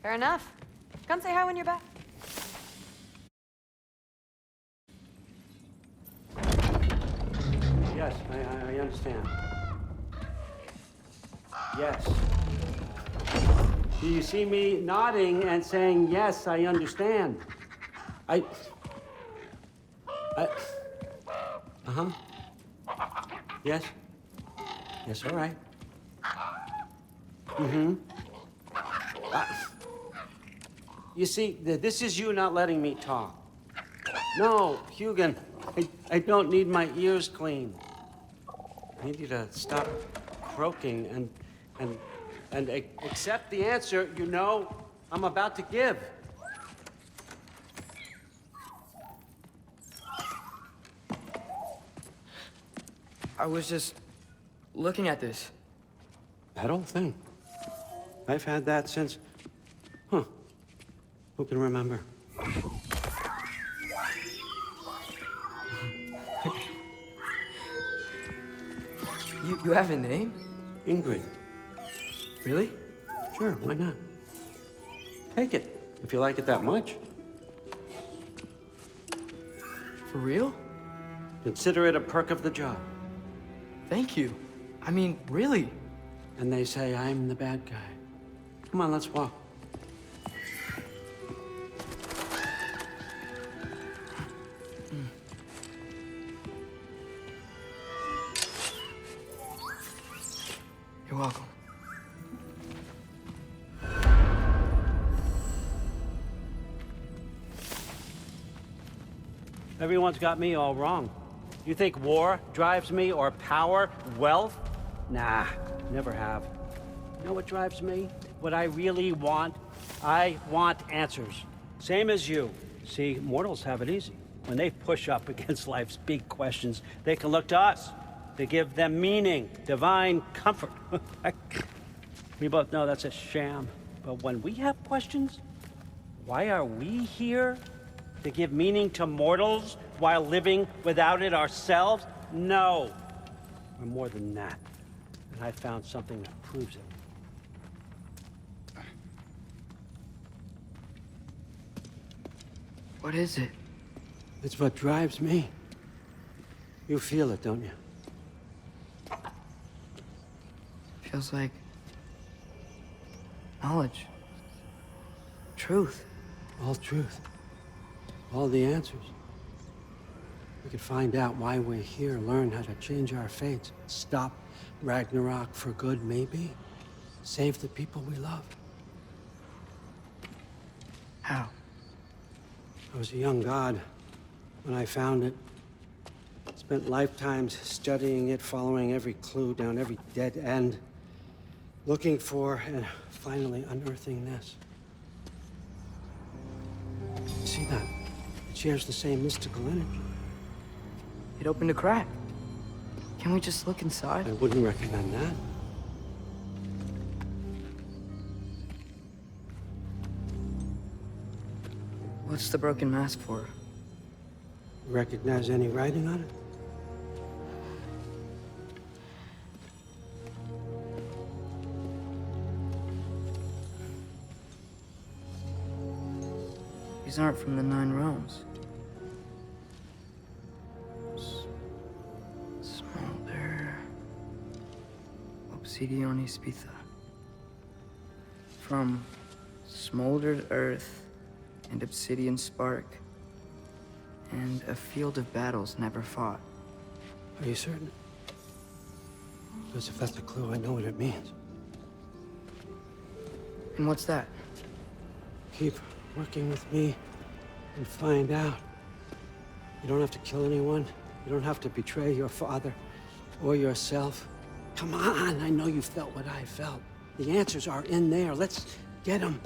Fair enough. Come say hi when you're back. Yes, I understand. Yes. Do you see me nodding and saying, yes, I understand? Uh-huh. Yes? Yes, all right. Mm-hmm. You see, this is you not letting me talk. No, Hugan, I don't need my ears cleaned. I need you to stop croaking and accept the answer you know I'm about to give. I was just looking at this. That old thing. I've had that since... Huh. Who can remember? You have a name? Ingrid. Really? Sure, why not? Take it, if you like it that much. For real? Consider it a perk of the job. Thank you. I mean, really? And they say I'm the bad guy. Come on, let's walk. You're welcome. Everyone's got me all wrong. You think war drives me, or power, wealth? Nah, never have. You know what drives me? What I really want? I want answers. Same as you. See, mortals have it easy. When they push up against life's big questions, they can look to us. To give them meaning, divine comfort. We both know that's a sham. But when we have questions, why are we here? To give meaning to mortals while living without it ourselves? No. We're more than that. And I found something that proves it. What is it? It's what drives me. You feel it, don't you? Feels like knowledge. Truth. All truth. All the answers. We could find out why we're here, learn how to change our fates, stop Ragnarok for good, maybe. Save the people we love. How? I was a young god when I found it. Spent lifetimes studying it, following every clue down every dead end, looking for and finally unearthing this. See that? It shares the same mystical energy. It opened a crack. Can we just look inside? I wouldn't recommend that. What's the broken mask for? Recognize any writing on it? These aren't from the Nine Realms. Smolder. Obsidion Ispitha. From smoldered earth and obsidian spark. And a field of battles never fought. Are you certain? Because if that's a clue, I know what it means. And what's that? Keep working with me and find out. You don't have to kill anyone. You don't have to betray your father or yourself. Come on, I know you felt what I felt. The answers are in there. Let's get them.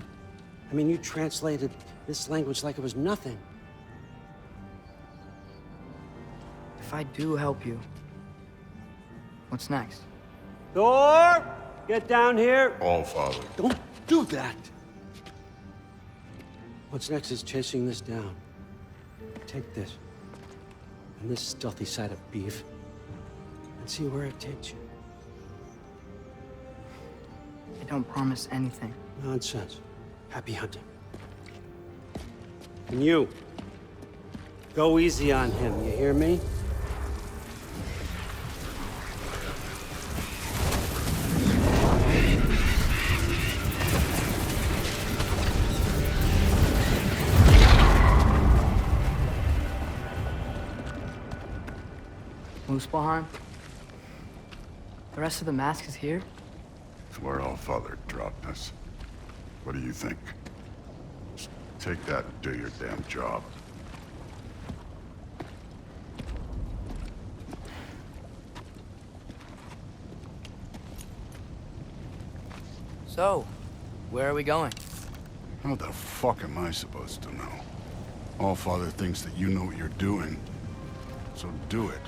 I mean, you translated this language like it was nothing. If I do help you, what's next? Thor! Get down here! All, Father. Don't do that! What's next is chasing this down. Take this, and this stealthy side of beef, and see where it takes you. I don't promise anything. Nonsense. Happy hunting. And you, go easy on him, you hear me? Muspelheim? The rest of the mask is here? It's where Allfather dropped us. What do you think? Just take that and do your damn job. So, where are we going? How the fuck am I supposed to know? Allfather thinks that you know what you're doing, so do it.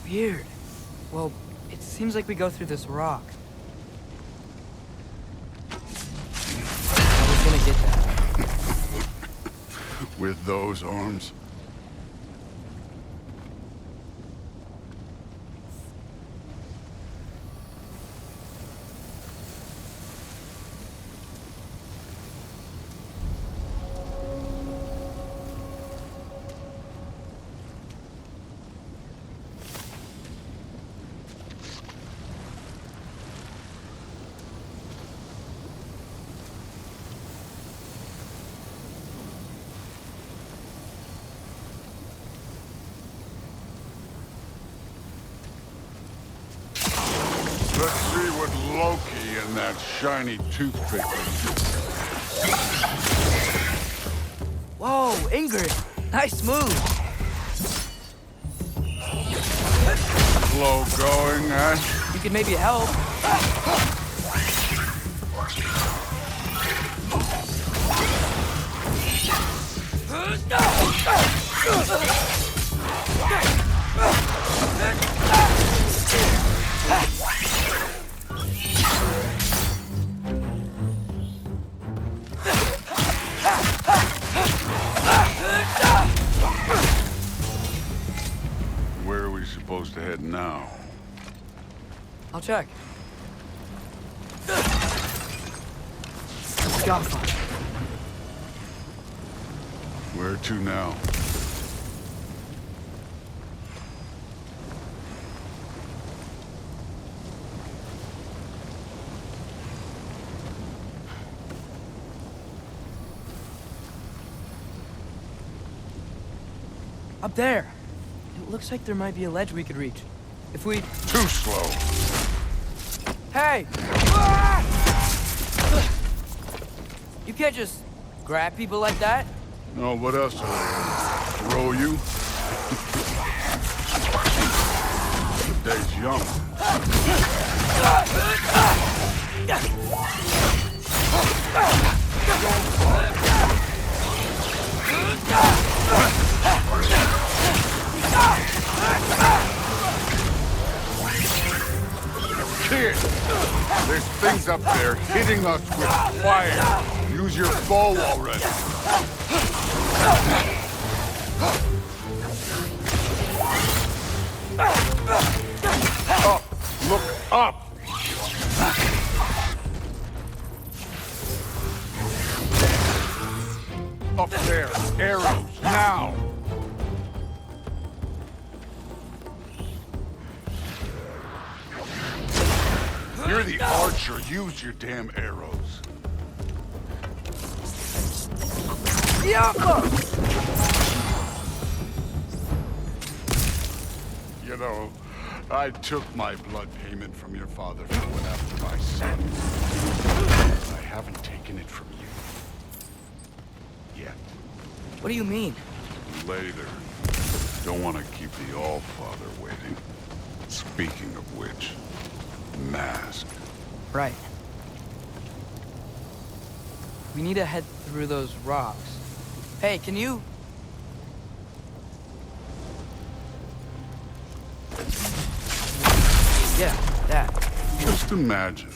Weird. Well, it seems like we go through this rock. I was gonna get that. With those arms? Let's see what Loki and that shiny toothpick can Whoa, Ingrid! Nice move! do. Slow going, huh? You could maybe help. Where are we supposed to head now? I'll check. Got fun. Where to now? Up there. It looks like there might be a ledge we could reach. If we... Too slow. Hey! You can't just grab people like that. No, what else are they? Throw you? The day's young. Kid! There's things up there hitting us with fire. Use your bow already. Up! Look up! Up there! Arrows! Now! You're the archer. Use your damn arrows. You know, I took my blood payment from your father for what happened to my son. I haven't taken it from you. Yet. What do you mean? later. Don't want to keep the Allfather waiting. Speaking of which, mask. Right. We need to head through those rocks. Hey, can you... Yeah, that. Just imagine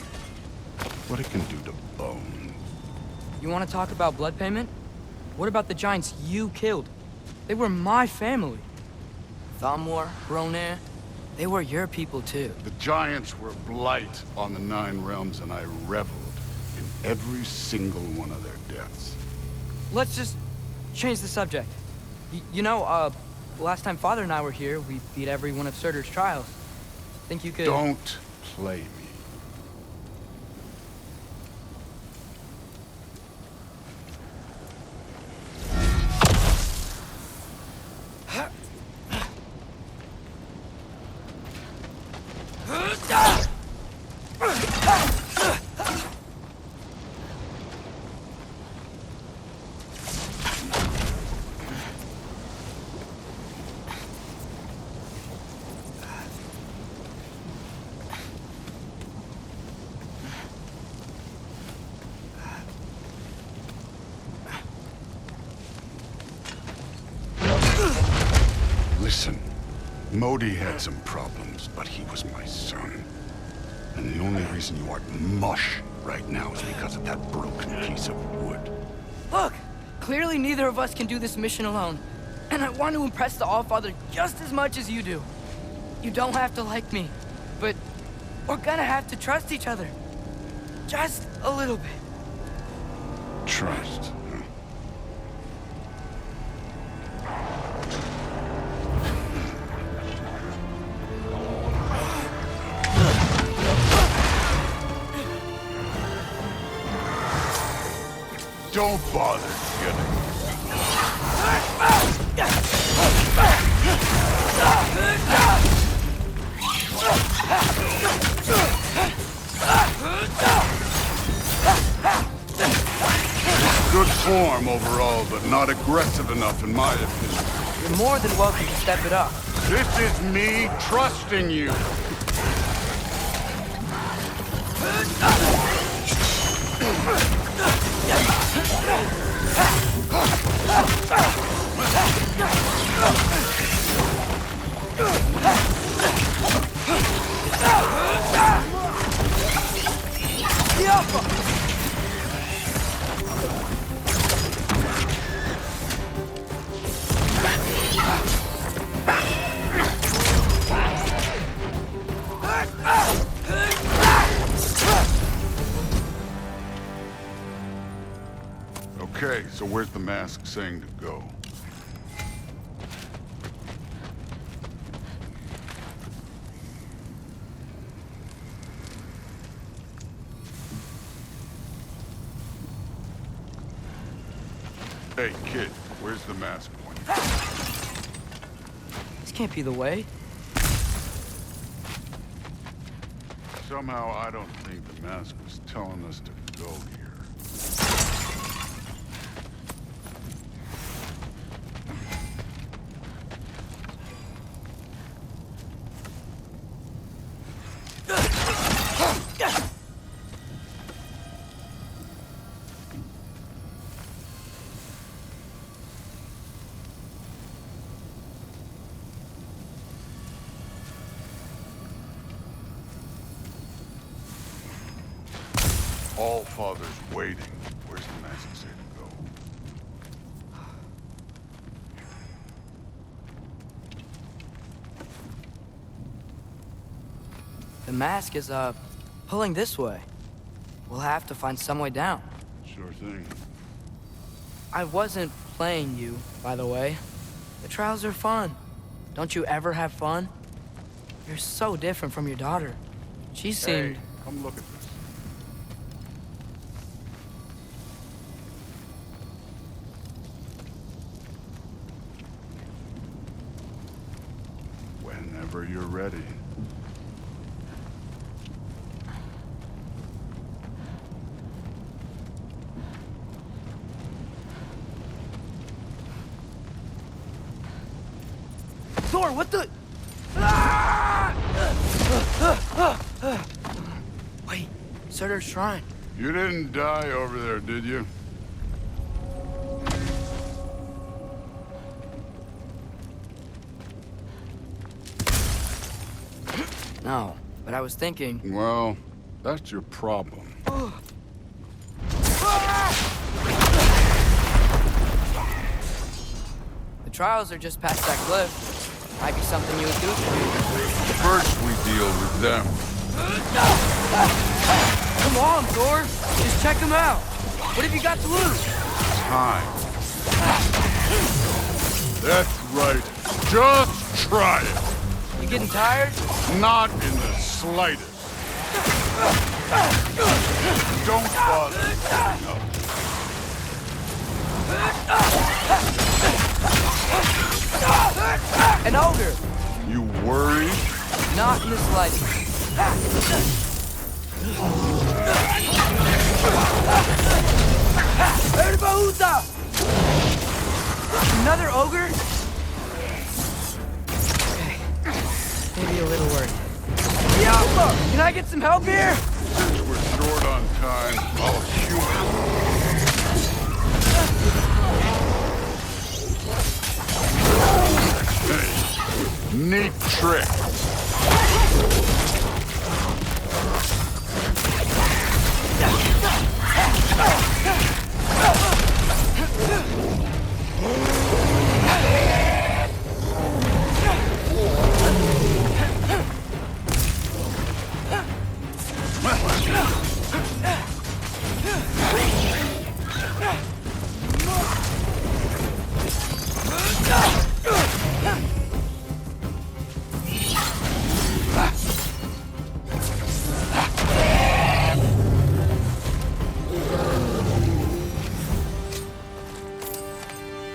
what it can do to bones. You want to talk about blood payment? What about the giants you killed? They were my family. Thamor, Ronair, they were your people too. The giants were blight on the Nine Realms, and I reveled in every single one of their deaths. Let's just change the subject. You know, last time Father and I were here, we beat every one of Surtur's trials. Think you could... Don't play me. Listen, Modi had some problems, but he was my son. And the only reason you aren't mush right now is because of that broken piece of wood. Look! Clearly neither of us can do this mission alone. And I want to impress the Allfather just as much as you do. You don't have to like me, but we're gonna have to trust each other. Just a little bit. Trust. Don't bother getting. Good form overall, but not aggressive enough in my opinion. You're more than welcome to step it up. This is me trusting you. Okay, so where's the mask saying to go? Hey, kid, where's the mask pointing? This can't be the way. Somehow I don't think the mask was telling us to go here. Allfather's waiting. Where's the mask say to go? The mask is, pulling this way. We'll have to find some way down. Sure thing. I wasn't playing you, by the way. The trials are fun. Don't you ever have fun? You're so different from your daughter. She seemed... Hey, come look at this. Whenever you're ready. Thor, what the? Ah! Wait, Surtur's shrine. You didn't die over there, did you? No, but I was thinking. Well, that's your problem. The trials are just past that cliff. Might be something you would do for me. First, we deal with them. Come on, Thor. Just check them out. What have you got to lose? Time. That's right. Just try it. You getting tired? Not in the slightest. Don't bother. An ogre. You worried? Not in the slightest. Another ogre? Okay. Maybe a little worried. Yeah, can I get some help here? Since we're short on time, I'll humor you. Hey, neat trick.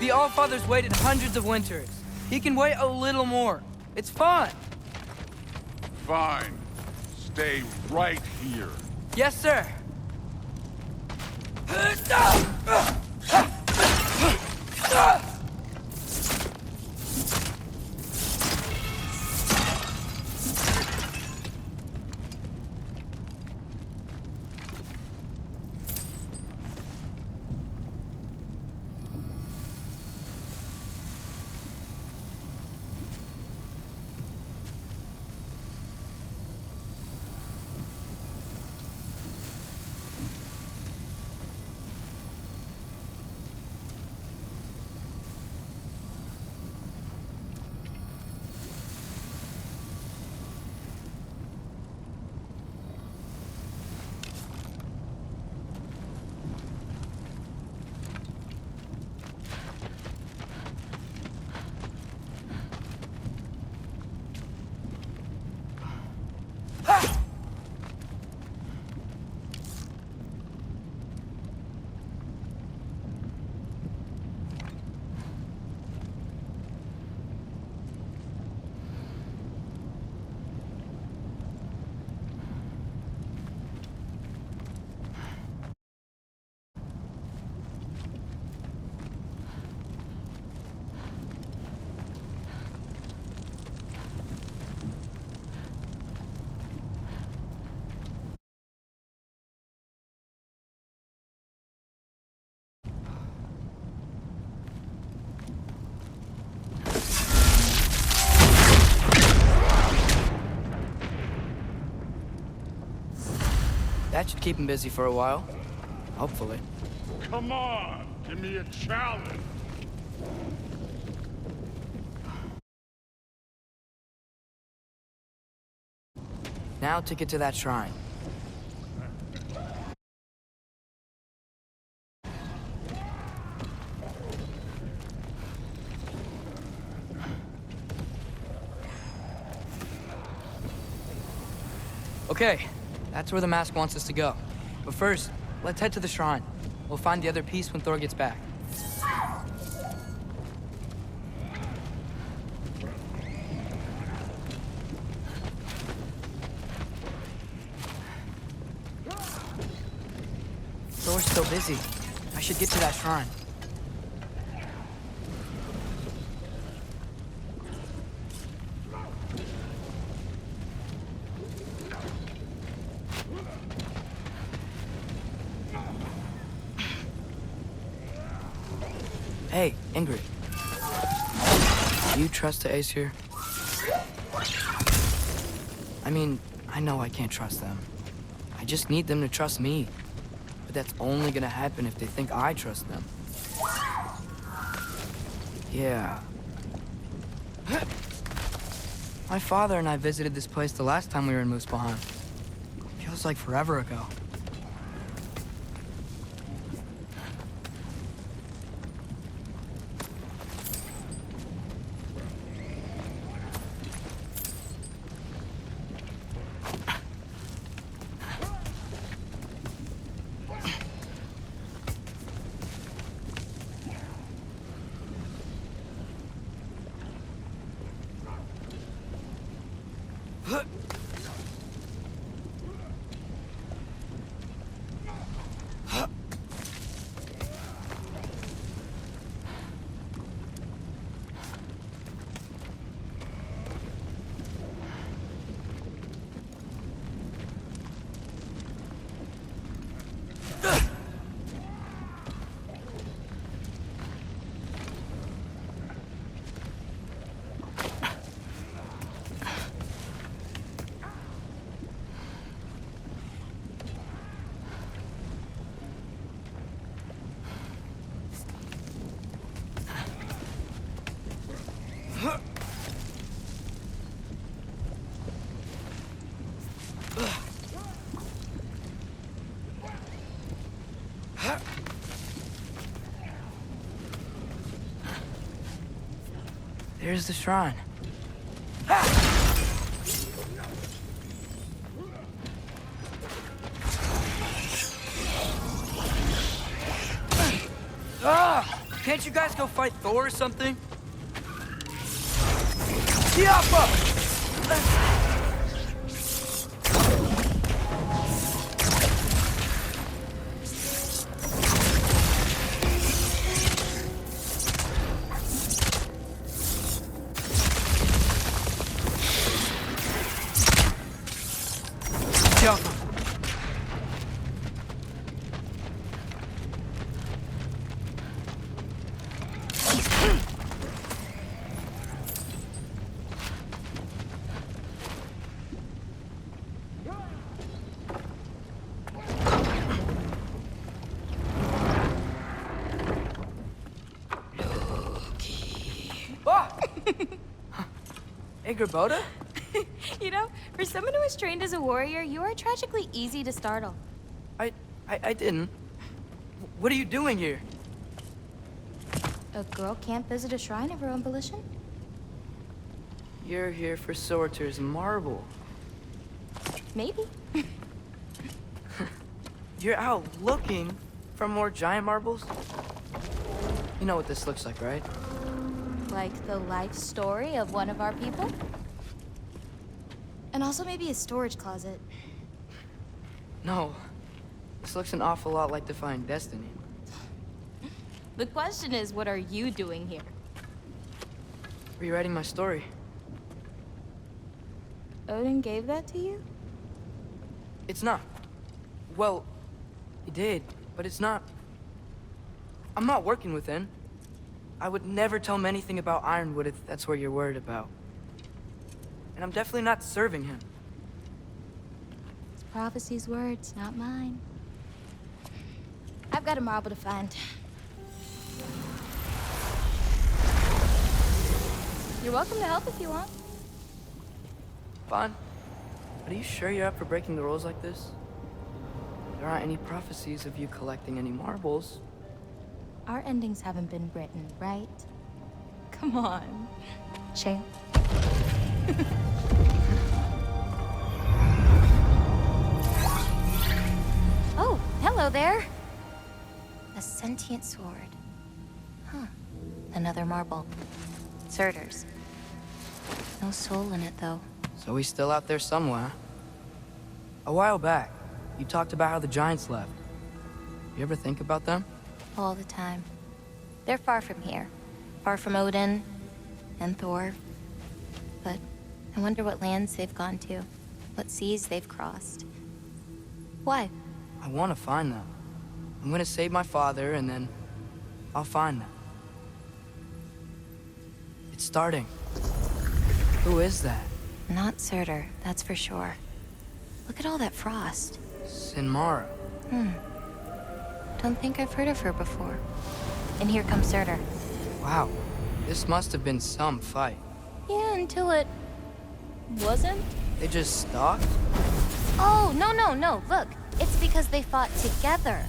The Allfather's waited hundreds of winters. He can wait a little more. It's fun. Fine. Stay right here. Yes, sir. That should keep him busy for a while. Hopefully. Come on, give me a challenge. Now to get to that shrine. Okay, that's where the mask wants us to go. But first, let's head to the shrine. We'll find the other piece when Thor gets back. Thor's still busy. I should get to that shrine. Hey, Ingrid. Do you trust the Aesir? I mean, I know I can't trust them. I just need them to trust me. But that's only gonna happen if they think I trust them. Yeah. My father and I visited this place the last time we were in Muspelheim. Feels like forever ago. There's the shrine. Can't you guys go fight Thor or something? Hey, Gerboda? You know, for someone who was trained as a warrior, you are tragically easy to startle. I didn't. What are you doing here? A girl can't visit a shrine of her own volition? You're here for Sorter's marble. Maybe. You're out looking for more giant marbles? You know what this looks like, right? Like the life story of one of our people? And also maybe a storage closet. No. This looks an awful lot like Defying Destiny. The question is, what are you doing here? Rewriting my story. Odin gave that to you? It's not. Well, he did, but it's not. I'm not working with him. I would never tell him anything about Ironwood if that's what you're worried about. And I'm definitely not serving him. It's prophecy's words, not mine. I've got a marble to find. You're welcome to help if you want. Fine. But are you sure you're up for breaking the rules like this? There aren't any prophecies of you collecting any marbles. Our endings haven't been written, right? Come on, champ. Oh, hello there. A sentient sword. Huh. Another marble. Surtur's. No soul in it, though. So he's still out there somewhere. A while back, you talked about how the giants left. You ever think about them? All the time. They're far from here. Far from Odin and Thor. But I wonder what lands they've gone to. What seas they've crossed. Why? I want to find them. I'm gonna save my father, and then I'll find them. It's starting. Who is that? Not Surtur, that's for sure. Look at all that frost. Sinmara. Don't think I've heard of her before. And here comes Surtur. Wow. This must have been some fight. Yeah, until it... wasn't? They just stalked? Oh, no. Look, it's because they fought together.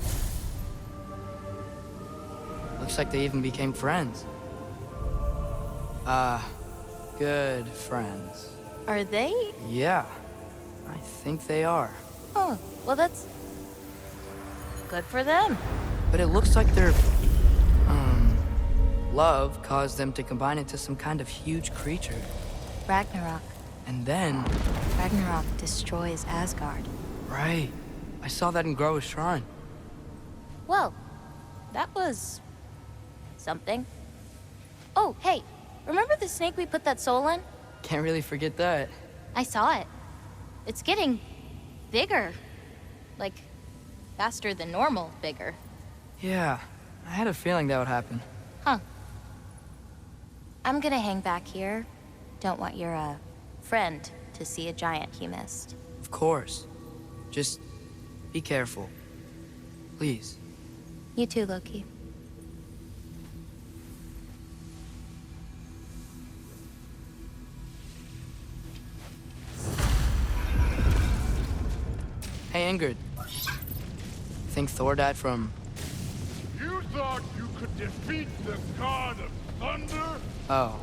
Looks like they even became friends. Good friends. Are they? Yeah, I think they are. Oh, well that's... good for them. But it looks like their, love caused them to combine into some kind of huge creature. Ragnarok. And then... Ragnarok destroys Asgard. Right. I saw that in Groa's shrine. Well, that was... something. Oh, hey, remember the snake we put that soul in? Can't really forget that. I saw it. It's getting... bigger. Like, faster than normal bigger. Yeah, I had a feeling that would happen. Huh. I'm gonna hang back here. Don't want your, friend to see a giant he missed. Of course. Just be careful. Please. You too, Loki. Hey, Ingrid. Think Thor died from... You thought you could defeat the god of thunder? Oh.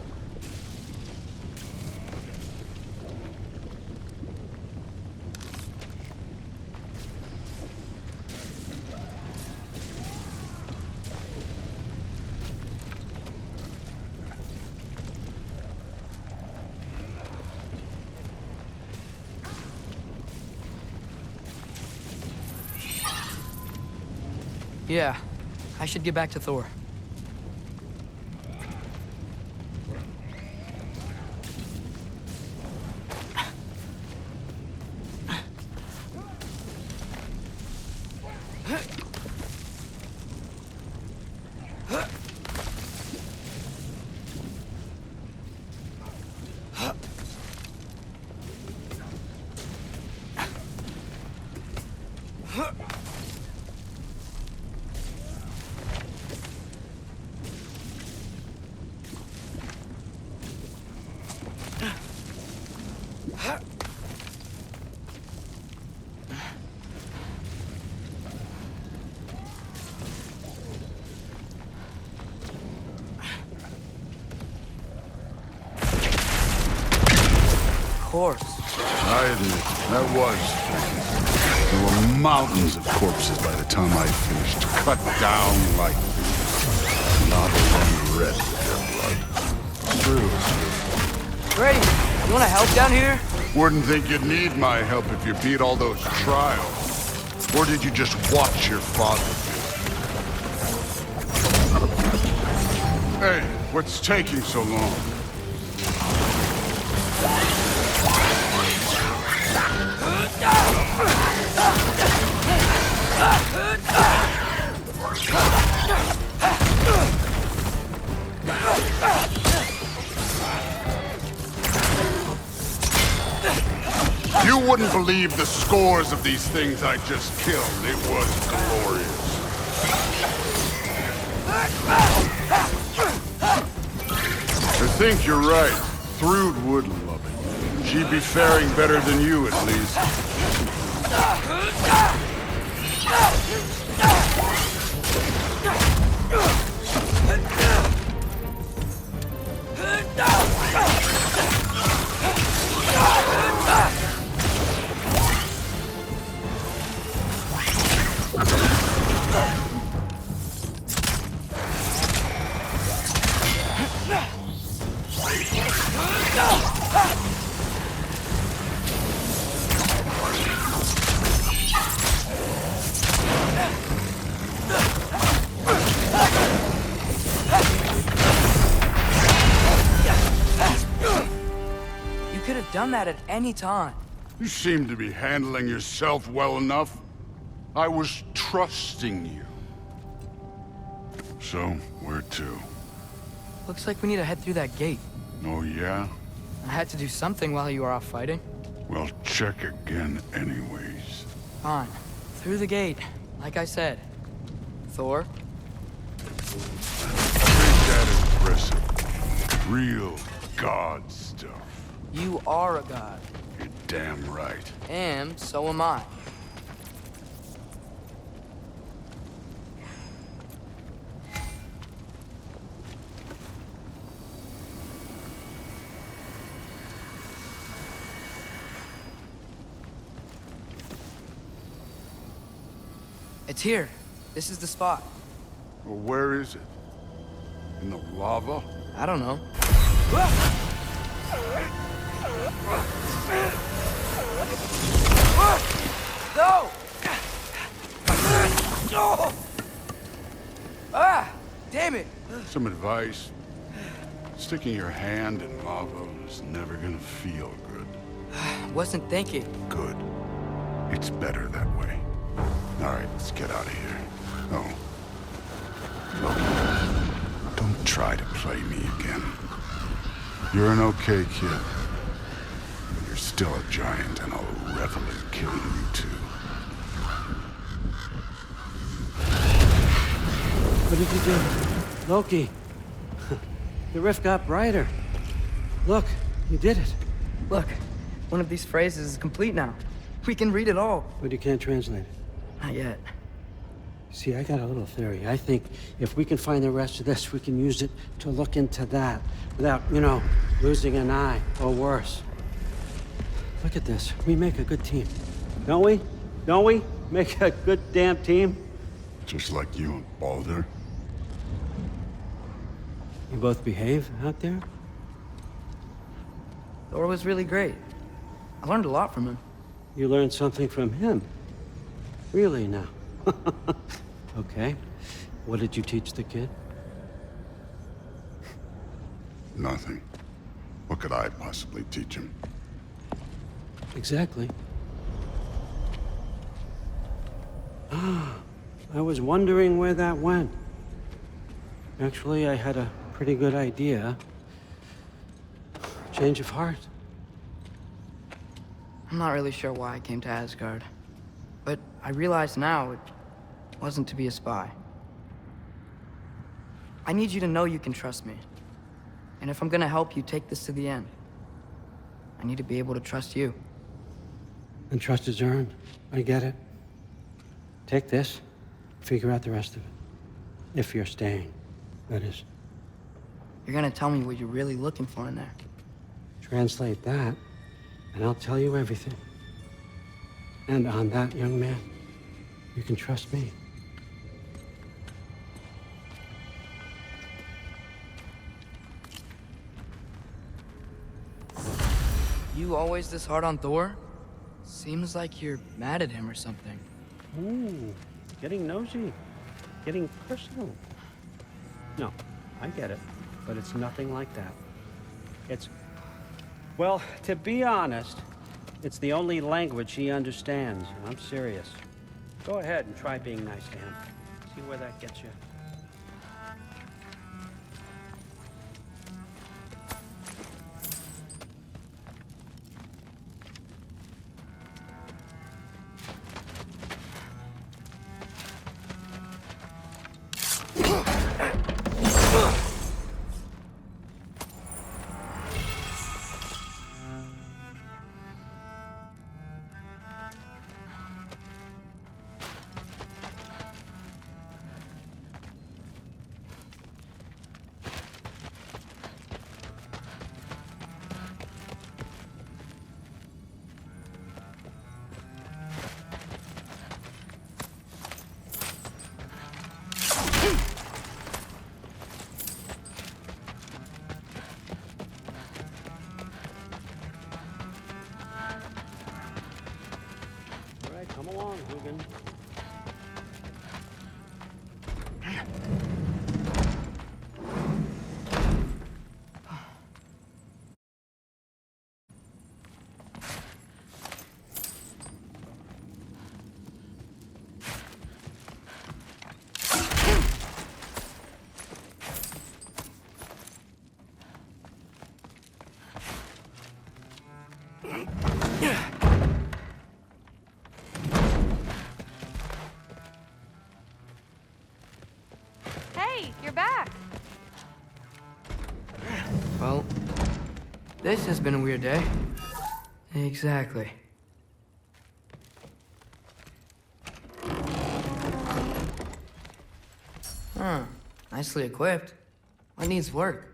Yeah, I should get back to Thor. Of course. I admit, that was tricky. There were mountains of corpses by the time I finished, cut down like things. Not one red with their blood. True. Great. You wanna help down here? Wouldn't think you'd need my help if you beat all those trials. Or did you just watch your father do it? Hey, what's taking so long? You wouldn't believe the scores of these things I just killed. It was glorious. I think you're right. Thrud would love it. She'd be faring better than you, at least. You could have done that at any time. You seem to be handling yourself well enough. I was trusting you. So, where to? Looks like we need to head through that gate. Oh, yeah? I had to do something while you were off fighting. Well, check again anyways. Fine. Through the gate, like I said. Thor? Ain't that impressive? Real god stuff. You are a god. You're damn right. And so am I. It's here. This is the spot. Well, where is it? In the lava? I don't know. No! Ah! Damn it! Some advice. Sticking your hand in lava is never gonna feel good. Wasn't thinking. Good. It's better that way. All right, let's get out of here. Oh. Look, don't try to play me again. You're an okay kid. But you're still a giant, and I'll revel in killing you too. What did you do? Loki. The rift got brighter. Look, you did it. Look, one of these phrases is complete now. We can read it all. But you can't translate it. Not yet. See, I got a little theory. I think if we can find the rest of this, we can use it to look into that without, losing an eye or worse. Look at this. We make a good team. Don't we? Don't we? Make a good damn team? Just like you and Baldur. You both behave out there? Thor was really great. I learned a lot from him. You learned something from him? Really now? Okay. What did you teach the kid? Nothing. What could I possibly teach him? Exactly. I was wondering where that went. Actually, I had a pretty good idea. Change of heart. I'm not really sure why I came to Asgard. But I realize now it wasn't to be a spy. I need you to know you can trust me. And if I'm gonna help you take this to the end, I need to be able to trust you. And trust is earned. I get it. Take this, figure out the rest of it. If you're staying, that is. You're gonna tell me what you're really looking for in there. Translate that, and I'll tell you everything. And on that, young man, you can trust me. You always this hard on Thor? Seems like you're mad at him or something. Ooh, getting nosy, getting personal. No, I get it, but it's nothing like that. Well, to be honest, it's the only language he understands. I'm serious. Go ahead and try being nice to him. See where that gets you. Hey, you're back. Well, this has been a weird day. Exactly. Huh. Nicely equipped. What needs work?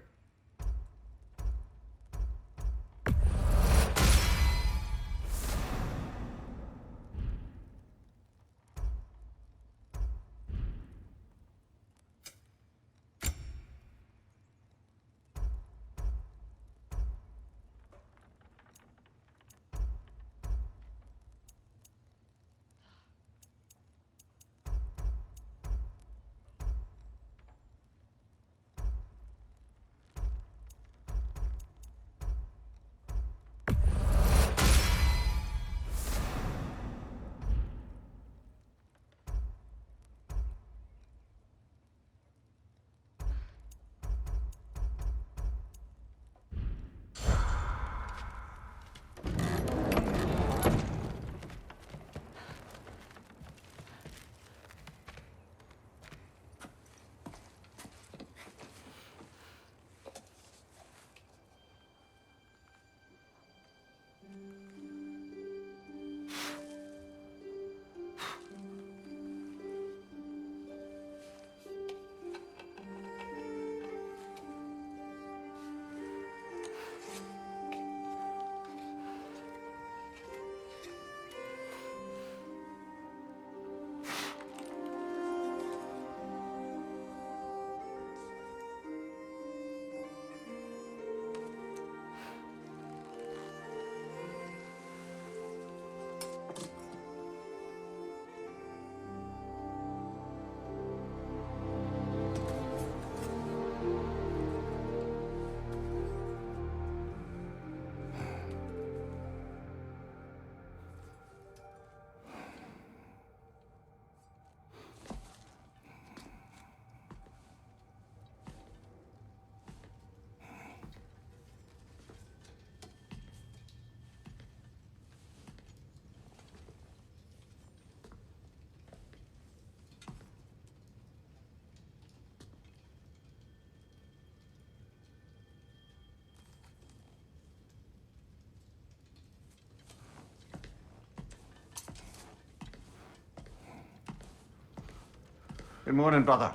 Good morning, brother.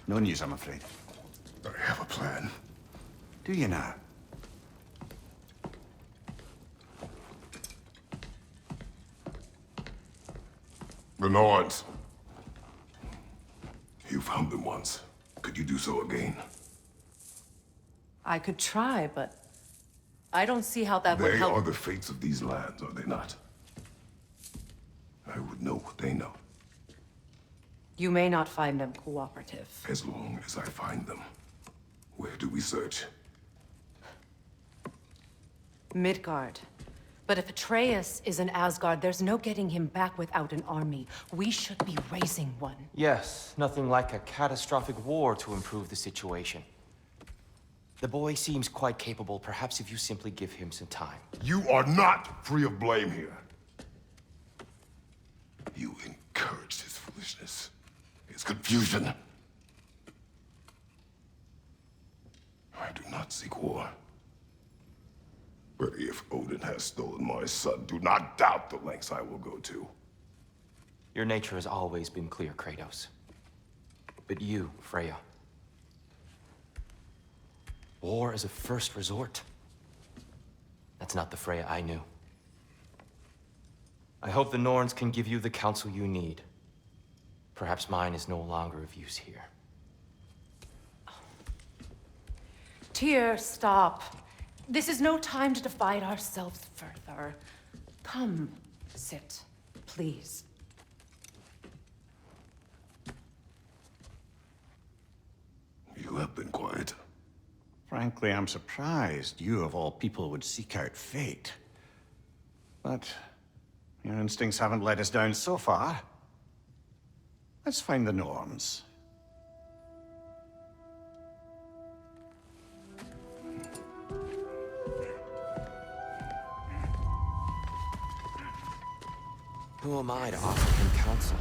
No news, I'm afraid. I have a plan. Do you now? The Norns. You found them once. Could you do so again? I could try, but I don't see how that would They help. are the fates of these lands, are they not? I would know what they know, You may not find them cooperative. as long as I find them. Where do we search? Midgard. But if Atreus is in Asgard, there's no getting him back without an army. We should be raising one. Yes, nothing like a catastrophic war to improve the situation. The boy seems quite capable. Perhaps if you simply give him some time. You are not free of blame here. You encouraged his foolishness, his confusion. I do not seek war. But if Odin has stolen my son, do not doubt the lengths I will go to. Your nature has always been clear, Kratos. But you, Freya. War is a first resort. That's not the Freya I knew. I hope the Norns can give you the counsel you need. Perhaps mine is no longer of use here. Tyr, stop. This is no time to divide ourselves further. Come, sit, please. You have been quiet. Frankly, I'm surprised you, of all people, would seek out fate. But your instincts haven't let us down so far. Let's find the Norns. Who am I to offer him counsel?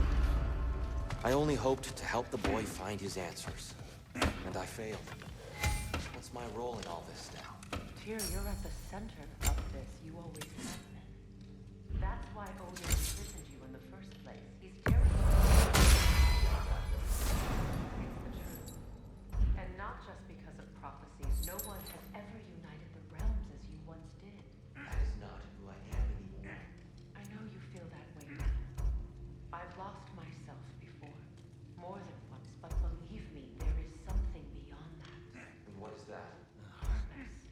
I only hoped to help the boy find his answers. And I failed. What's my role in all this now? Tyr, you're at the center of this. You always have been. That's why Odin imprisoned you in the first place. He's terrified. It's the truth. And not just because of prophecies. No one has ever united the realms as you once did. That is not who I am anymore. I know you feel that way now. I've lost myself before. More than once, but believe me, there is something beyond that. And what is that? Purpose.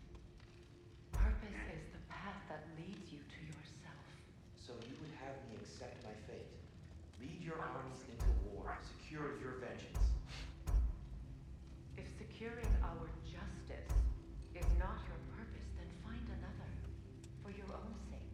Purpose is the path that leads you to yourself. So you would have me accept my fate, lead your armies into war, secure your vengeance. If securing our justice is not your purpose, then find another. For your own sake.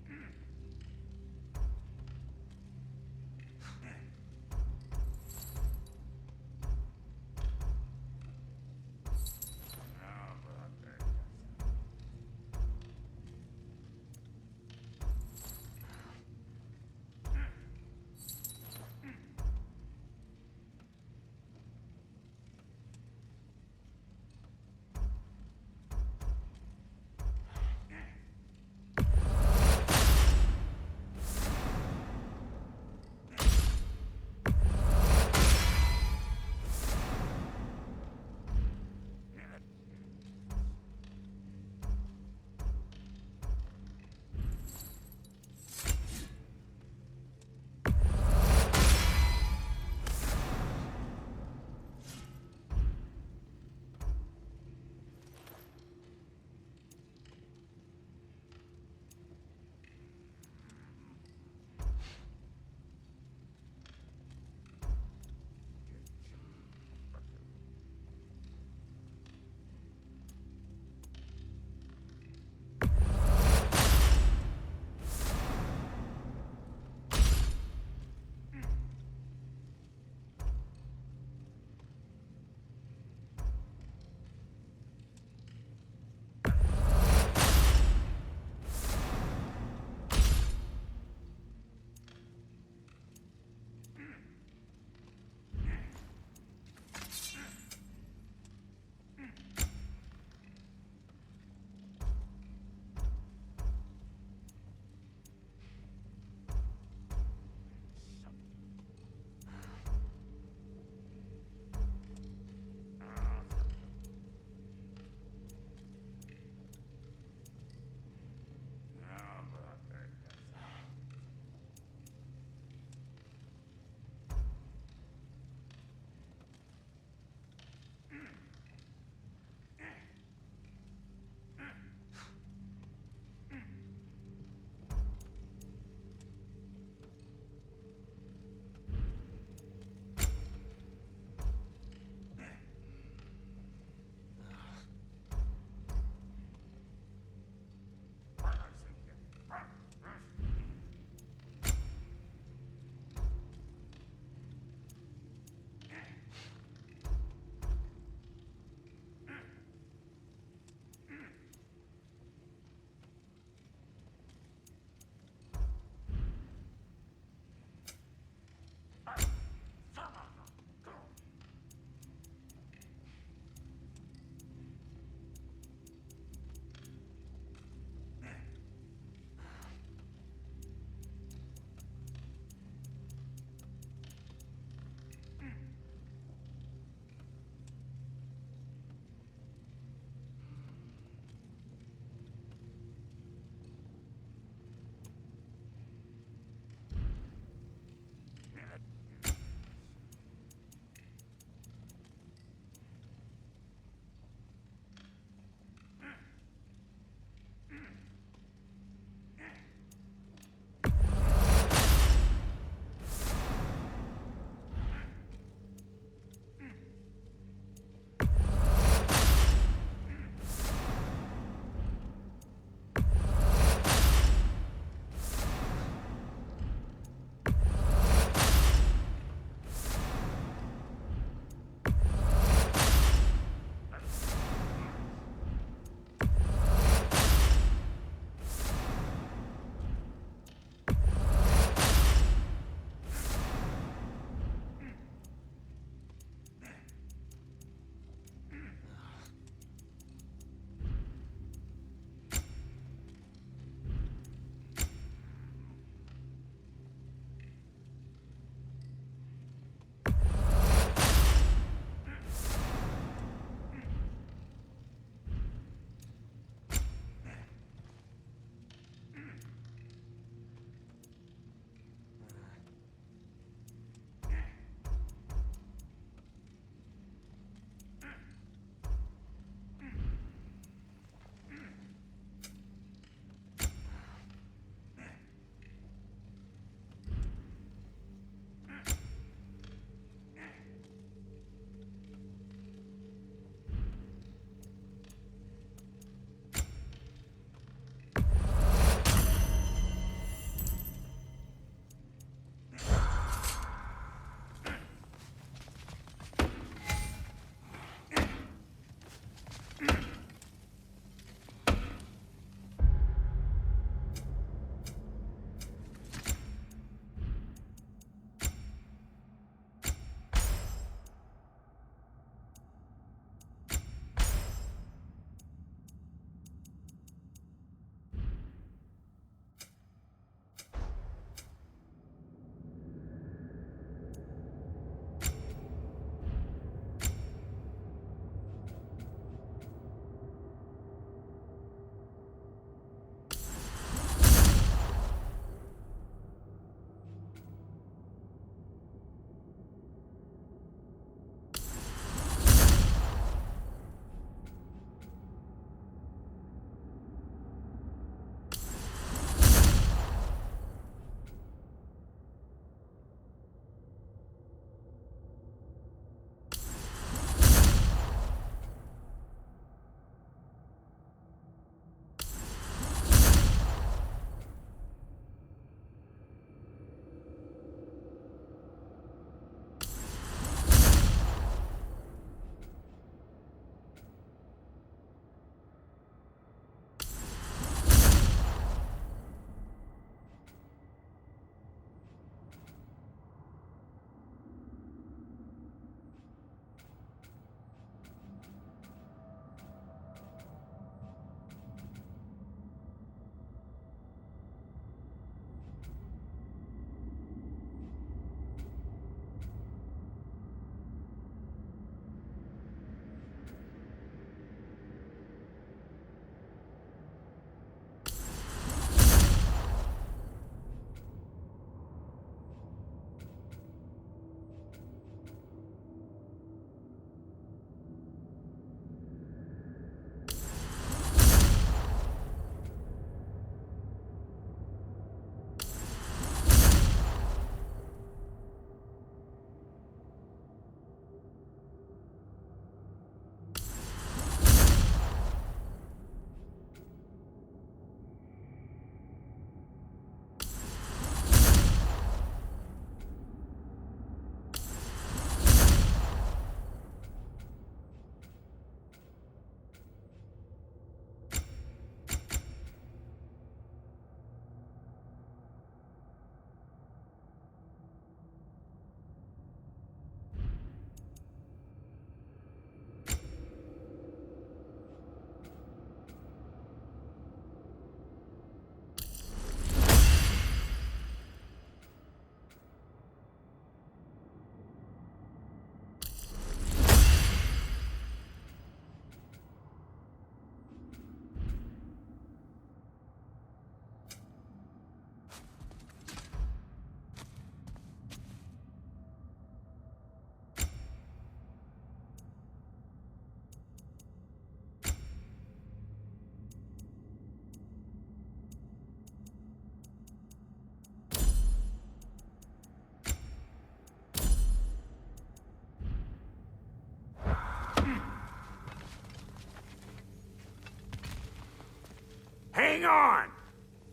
Hang on!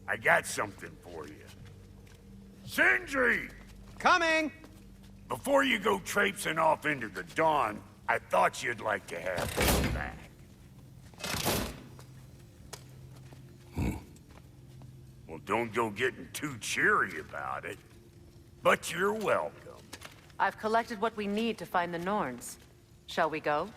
I got something for you. Sindri! Coming! Before you go traipsing off into the dawn, I thought you'd like to have this back. Well, don't go getting too cheery about it. But you're welcome. I've collected what we need to find the Norns. Shall we go?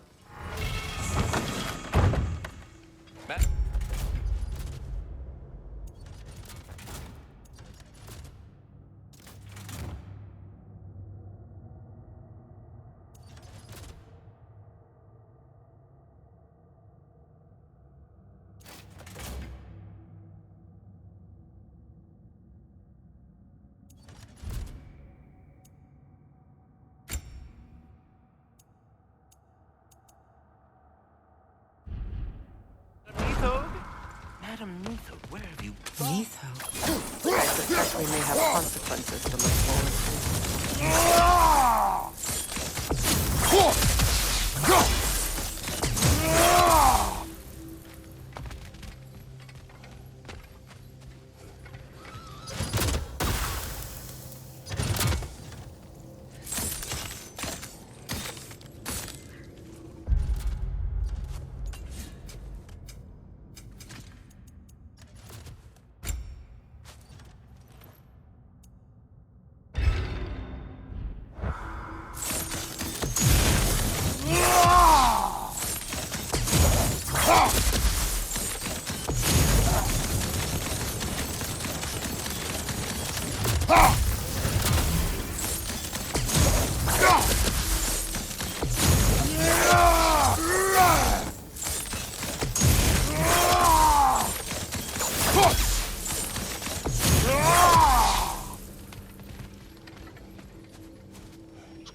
Madam Neathog, where have you... Neathog? I suspect we may have consequences to look forward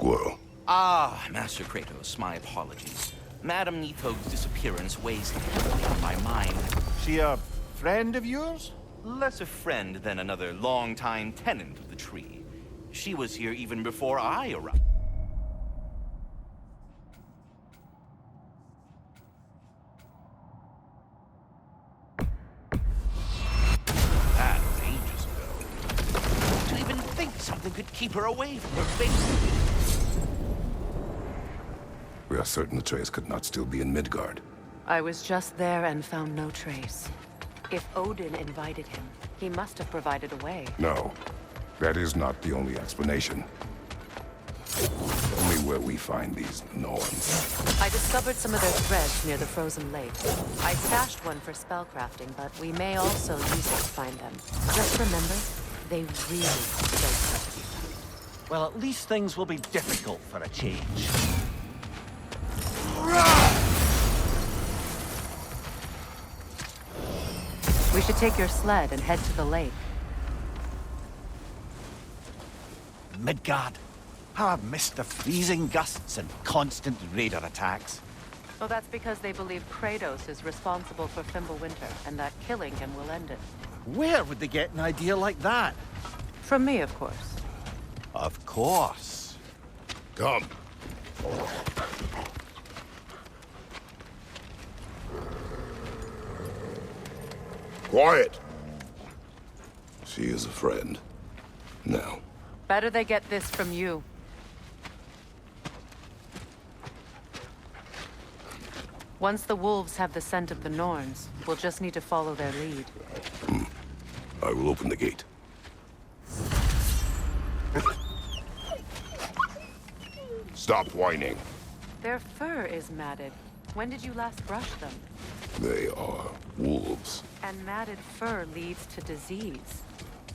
Squirrel. Ah, Master Kratos, my apologies. Madam Neathog's disappearance weighs heavily on my mind. She a friend of yours? Less a friend than another longtime tenant of the tree. She was here even before I arrived. That was ages ago. To even think something could keep her away from her face. We are certain the trace could not still be in Midgard. I was just there and found no trace. If Odin invited him, he must have provided a way. No, that is not the only explanation. Only where we find these Norns. I discovered some of their threads near the frozen lake. I stashed one for spellcrafting, but we may also use it to find them. Just remember, they really don't trust you. Well, at least things will be difficult for a change. We should take your sled and head to the lake. Midgard. How I've missed the freezing gusts and constant raider attacks. Well, that's because they believe Kratos is responsible for Fimbulwinter, and that killing him will end it. Where would they get an idea like that? From me, of course. Of course. Come. Quiet. She is a friend. Now. Better they get this from you. Once the wolves have the scent of the Norns, we'll just need to follow their lead. I will open the gate. Stop whining. Their fur is matted. When did you last brush them? They are wolves. And matted fur leads to disease.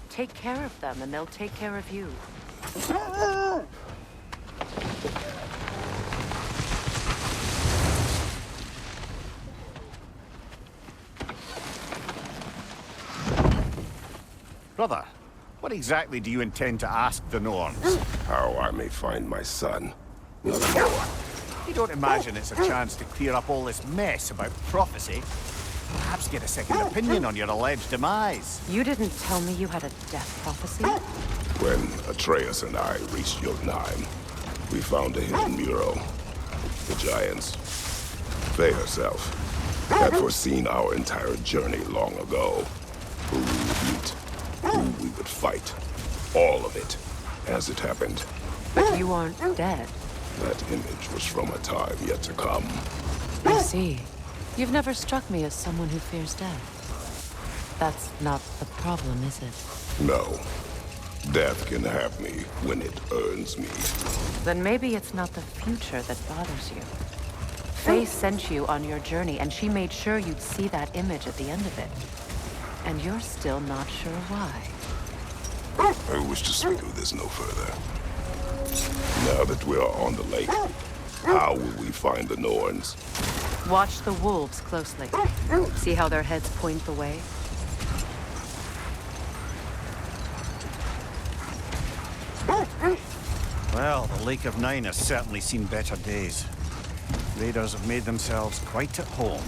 Take care of them, and they'll take care of you. Brother, what exactly do you intend to ask the Norns? How I may find my son. Nothing more. You don't imagine it's a chance to clear up all this mess about prophecy? Perhaps get a second opinion on your alleged demise. You didn't tell me you had a death prophecy? When Atreus and I reached Jotunheim, we found a hidden mural. The giants, Faye herself, had foreseen our entire journey long ago. Who we would meet, who we would fight. All of it, as it happened. But you aren't dead. That image was from a time yet to come. I see. You've never struck me as someone who fears death. That's not the problem, is it? No. Death can have me when it earns me. Then maybe it's not the future that bothers you. Faye sent you on your journey, and she made sure you'd see that image at the end of it. And you're still not sure why. I wish to speak of this no further. Now that we are on the lake, how will we find the Norns? Watch the wolves closely. See how their heads point the way? Well, the Lake of Nine has certainly seen better days. Raiders have made themselves quite at home.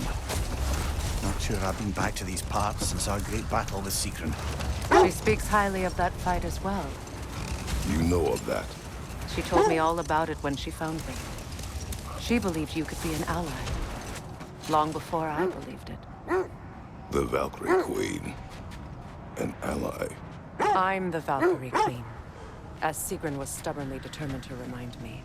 Not sure I've been back to these parts since our great battle with Sigrun. She speaks highly of that fight as well. You know of that? She told me all about it when she found me. She believed you could be an ally. Long before I believed it. The Valkyrie Queen. An ally. I'm the Valkyrie Queen. As Sigrun was stubbornly determined to remind me.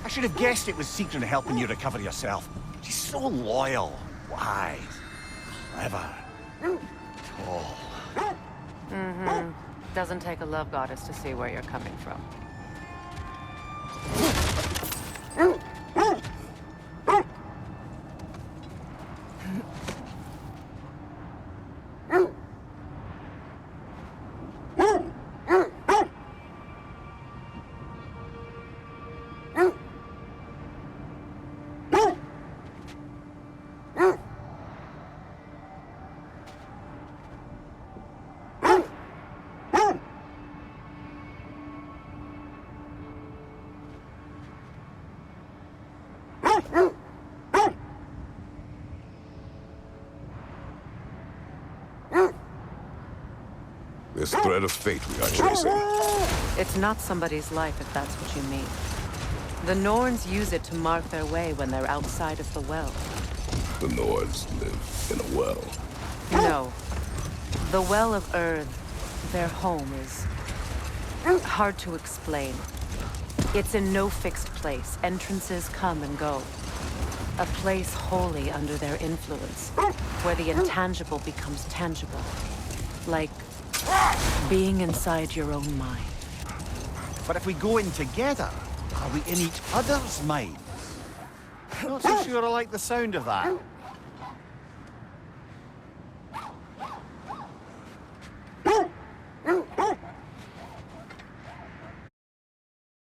I should have guessed it was Sigrun helping you recover yourself. She's so loyal, wise, clever, tall. Mm-hmm. Doesn't take a love goddess to see where you're coming from. This thread of fate we are chasing. It's not somebody's life, if that's what you mean. The Norns use it to mark their way when they're outside of the well. The Nords live in a well. No. The Well of Earth, their home, is hard to explain. It's in no fixed place. Entrances come and go. A place wholly under their influence, where the intangible becomes tangible. Like being inside your own mind. But if we go in together, are we in each other's minds? Not so sure I like the sound of that.